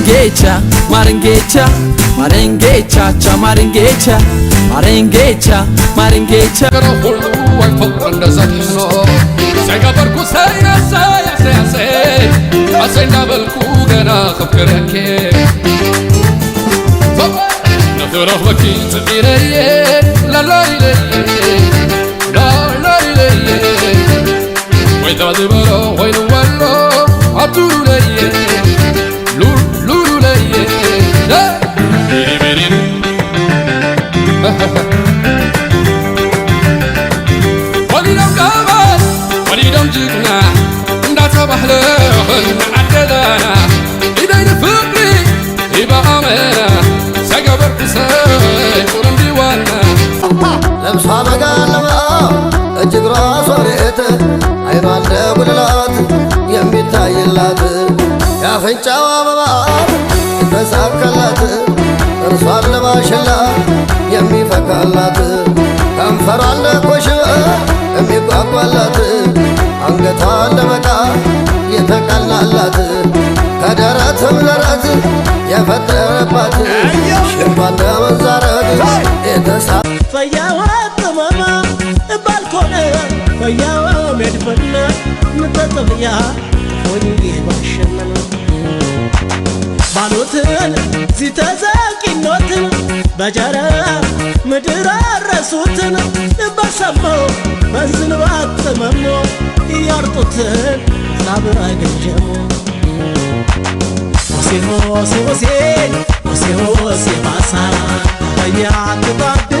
marengecha marengecha marengecha cha marengecha marengecha marengecha كانوا كلوا يفكر نزحنا سيقبركو سياسة يا سياسة عسينا بالكو جنا خبكرك نثره بكي تغيري لا لا لا لا لا لا وإذا دبرا وين ولا عبدو لا لور لور لا لا بيرين وليدم كمان وليدم جينا ندات بحلهن عددنا إذا يفقني يبقى أمنا سجبر كسي قرن ديوانا لمسها مقالما اجقرا صوريته عينوان دبلات يمي تايلات يا فنجاوا بباب بساب كلات رسوان لباشلا يمي فكالات كنفران لكوشو يمي قاقوالات አንገቷን ለመቃ የተቀላላት ከደረት ምለረት የፈጠረባት ሽንቷን ለመዛረት የተሳ ፈያዋ ጥመማ ባልኮነ ፈያዋ መድፈነ ምተጠብያ ሆኒ ባሸነነ ባሎትን ሲተዘቂኖትን በጀረ ምድር አረሱትን በሰማው በዝንባት ጥመሞ ያርጡትን ሳብራ ገጀሞ ሆሴ ሆሴ ሆሴ ሆሴ ሆሴ ባሳ ፈያ ትባድ